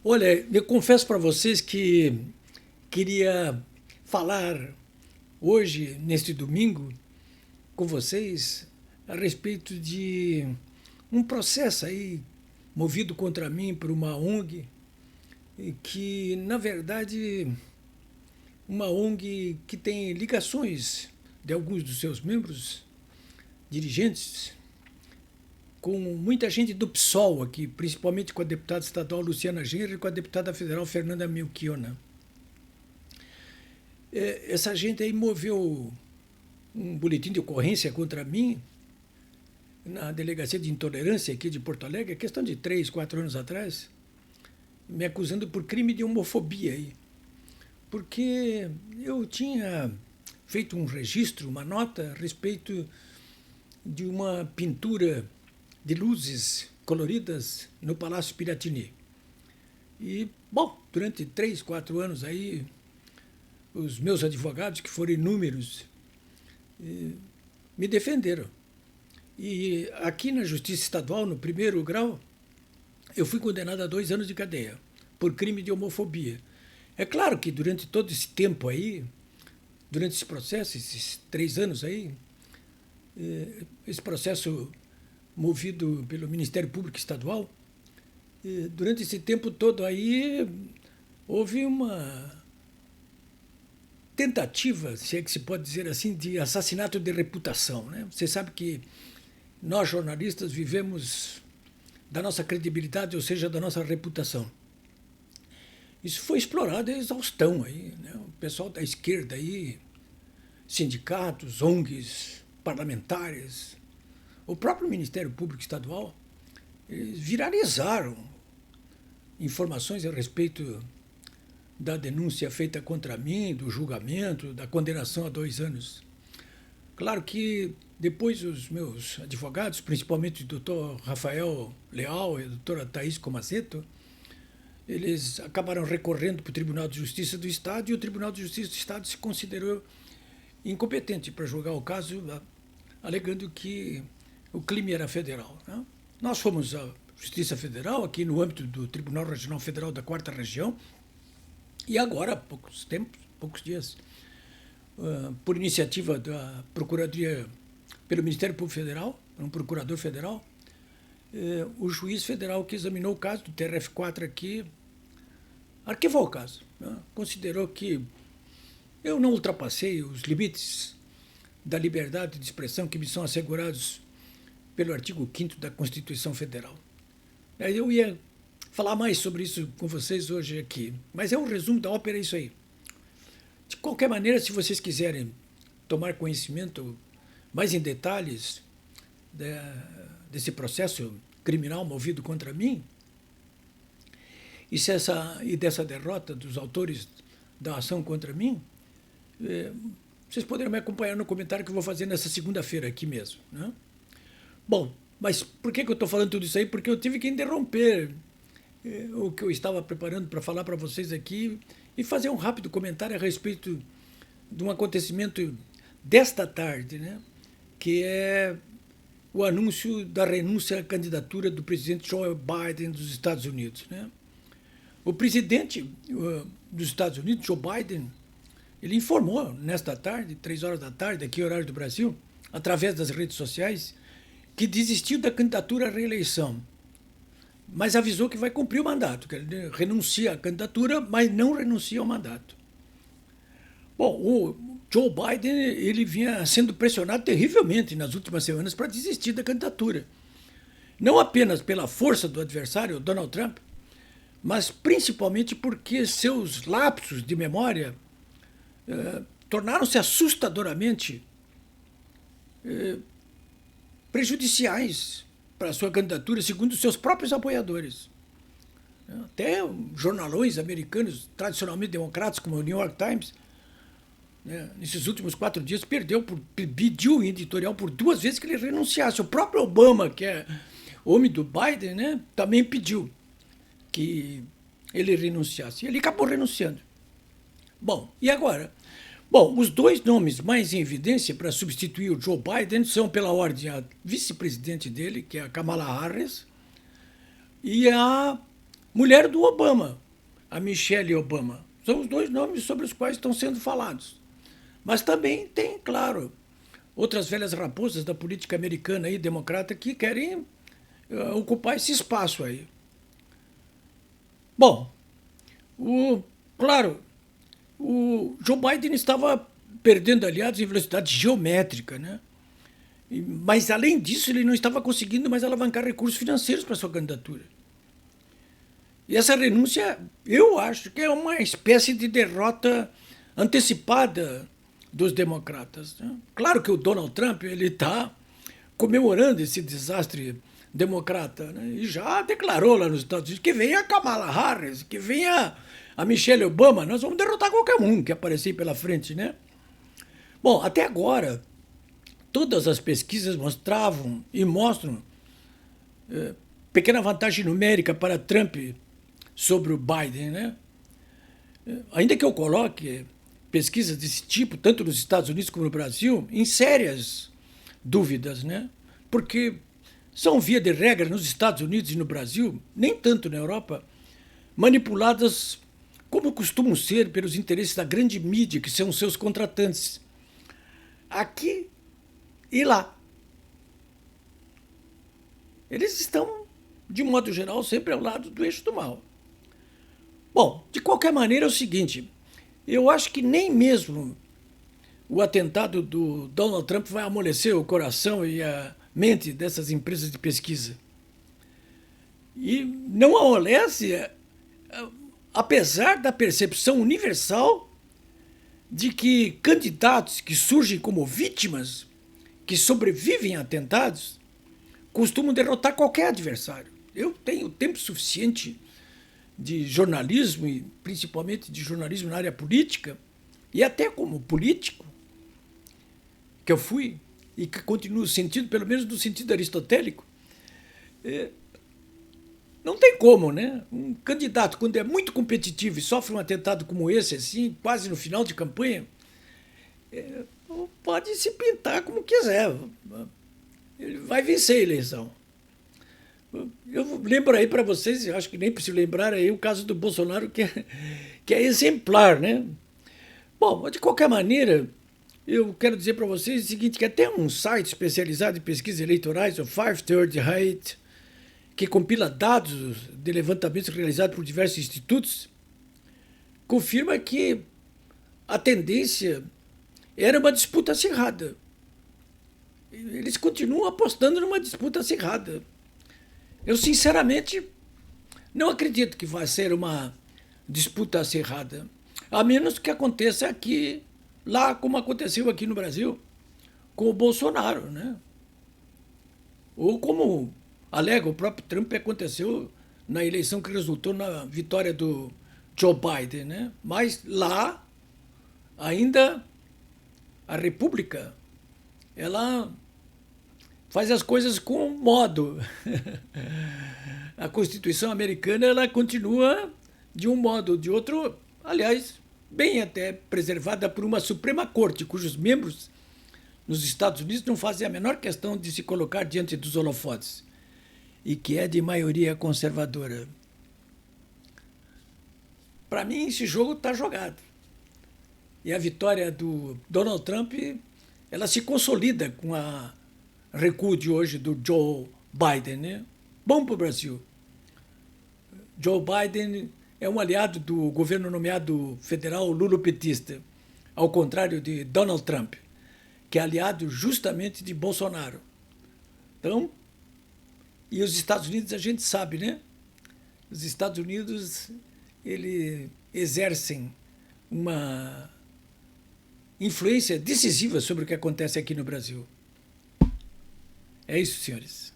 Olha, eu confesso para vocês que queria falar hoje, neste domingo, com vocês a respeito de um processo aí movido contra mim por uma ONG, e que, na verdade, uma ONG que tem ligações de alguns dos seus membros, dirigentes, com muita gente do PSOL aqui, principalmente com a deputada estadual Luciana Genro e com a deputada federal Fernanda Melchiona. Essa gente aí moveu um boletim de ocorrência contra mim na Delegacia de Intolerância aqui de Porto Alegre, questão de 3, 4 anos atrás, me acusando por crime de homofobia aí. Porque eu tinha feito um registro, uma nota a respeito de uma pintura de luzes coloridas no Palácio Piratini. E, bom, durante 3, 4 anos aí, os meus advogados, que foram inúmeros, me defenderam. E aqui na Justiça Estadual, no primeiro grau, eu fui condenado a 2 anos de cadeia por crime de homofobia. É claro que durante todo esse tempo aí, durante esse processo, esses 3 anos aí, esse processo movido pelo Ministério Público Estadual, durante esse tempo todo aí houve uma tentativa, se é que se pode dizer assim, de assassinato de reputação, né? Você sabe que nós jornalistas vivemos da nossa credibilidade, ou seja, da nossa reputação. Isso foi explorado a exaustão aí, né? O pessoal da esquerda aí, sindicatos, ONGs, parlamentares, o próprio Ministério Público Estadual, eles viralizaram informações a respeito da denúncia feita contra mim, do julgamento, da condenação a 2 anos. Claro que depois os meus advogados, principalmente o doutor Rafael Leal e a doutora Thaís Comazeto, eles acabaram recorrendo para o Tribunal de Justiça do Estado e o Tribunal de Justiça do Estado se considerou incompetente para julgar o caso, alegando que o crime era federal, né? Nós fomos à Justiça Federal, aqui no âmbito do Tribunal Regional Federal da 4ª Região, e agora, há poucos dias, por iniciativa da Procuradoria, pelo Ministério Público Federal, um procurador federal, o juiz federal que examinou o caso do TRF4 aqui arquivou o caso, né? Considerou que eu não ultrapassei os limites da liberdade de expressão que me são assegurados pelo artigo 5º da Constituição Federal. Eu ia falar mais sobre isso com vocês hoje aqui, mas é um resumo da ópera, é isso aí. De qualquer maneira, se vocês quiserem tomar conhecimento mais em detalhes desse processo criminal movido contra mim, e dessa derrota dos autores da ação contra mim, vocês poderão me acompanhar no comentário que eu vou fazer nessa segunda-feira aqui mesmo, né? Bom, mas por que eu estou falando tudo isso aí? Porque eu tive que interromper o que eu estava preparando para falar para vocês aqui e fazer um rápido comentário a respeito de um acontecimento desta tarde, né? Que é o anúncio da renúncia à candidatura do presidente Joe Biden dos Estados Unidos, né? O presidente dos Estados Unidos, Joe Biden, ele informou nesta tarde, 3 horas da tarde, aqui horário do Brasil, através das redes sociais, que desistiu da candidatura à reeleição, mas avisou que vai cumprir o mandato, que ele renuncia à candidatura, mas não renuncia ao mandato. Bom, o Joe Biden, ele vinha sendo pressionado terrivelmente nas últimas semanas para desistir da candidatura. Não apenas pela força do adversário, Donald Trump, mas principalmente porque seus lapsos de memória tornaram-se assustadoramente prejudiciais para a sua candidatura, segundo os seus próprios apoiadores. Até jornalões americanos tradicionalmente democratas, como o New York Times, né, nesses últimos 4 dias, pediu em editorial por 2 vezes que ele renunciasse. O próprio Obama, que é homem do Biden, né, também pediu que ele renunciasse. E ele acabou renunciando. Bom, e agora? Bom, os 2 nomes mais em evidência para substituir o Joe Biden são, pela ordem, a vice-presidente dele, que é a Kamala Harris, e a mulher do Obama, a Michelle Obama. São os dois nomes sobre os quais estão sendo falados. Mas também tem, claro, outras velhas raposas da política americana e democrata que querem ocupar esse espaço aí. Bom, claro, o Joe Biden estava perdendo aliados em velocidade geométrica, né? Mas, além disso, ele não estava conseguindo mais alavancar recursos financeiros para sua candidatura. E essa renúncia, eu acho que é uma espécie de derrota antecipada dos democratas, né? Claro que o Donald Trump ele está comemorando esse desastre democrata, né? E já declarou lá nos Estados Unidos que venha a Kamala Harris, que venha a Michelle Obama, nós vamos derrotar qualquer um que aparecer pela frente, né? Bom, até agora, todas as pesquisas mostravam e mostram pequena vantagem numérica para Trump sobre o Biden, né? Ainda que eu coloque pesquisas desse tipo, tanto nos Estados Unidos como no Brasil, em sérias dúvidas, né? Porque são, via de regra, nos Estados Unidos e no Brasil, nem tanto na Europa, manipuladas como costumam ser pelos interesses da grande mídia, que são seus contratantes, aqui e lá. Eles estão, de modo geral, sempre ao lado do eixo do mal. Bom, de qualquer maneira é o seguinte, eu acho que nem mesmo o atentado do Donald Trump vai amolecer o coração e a mente dessas empresas de pesquisa. E não amolece, apesar da percepção universal de que candidatos que surgem como vítimas, que sobrevivem a atentados, costumam derrotar qualquer adversário. Eu tenho tempo suficiente de jornalismo, e principalmente de jornalismo na área política, e até como político, que eu fui, e que continuo sentindo, pelo menos no sentido aristotélico, não tem como, né? Um candidato, quando é muito competitivo e sofre um atentado como esse, assim, quase no final de campanha, pode se pintar como quiser. Ele vai vencer a eleição. Eu lembro aí para vocês, eu acho que nem preciso lembrar aí o caso do Bolsonaro, que é exemplar, né? Bom, de qualquer maneira, eu quero dizer para vocês o seguinte, que até um site especializado em pesquisas eleitorais, o 538, que compila dados de levantamentos realizados por diversos institutos, confirma que a tendência era uma disputa acirrada. Eles continuam apostando numa disputa acirrada. Eu, sinceramente, não acredito que vai ser uma disputa acirrada, a menos que aconteça aqui, lá como aconteceu aqui no Brasil, com o Bolsonaro, né? Ou como alega o próprio Trump, aconteceu na eleição que resultou na vitória do Joe Biden, né? Mas lá, ainda, a República, ela faz as coisas com modo. A Constituição americana ela continua de um modo ou de outro, aliás, bem até preservada por uma Suprema Corte, cujos membros nos Estados Unidos não fazem a menor questão de se colocar diante dos holofotes, e que é de maioria conservadora. Para mim, esse jogo está jogado. E a vitória do Donald Trump, ela se consolida com a recuo de hoje do Joe Biden, né? Bom para o Brasil. Joe Biden é um aliado do governo nomeado federal lulopetista, ao contrário de Donald Trump, que é aliado justamente de Bolsonaro. Então, e os Estados Unidos a gente sabe, né? Os Estados Unidos, eles exercem uma influência decisiva sobre o que acontece aqui no Brasil. É isso, senhores.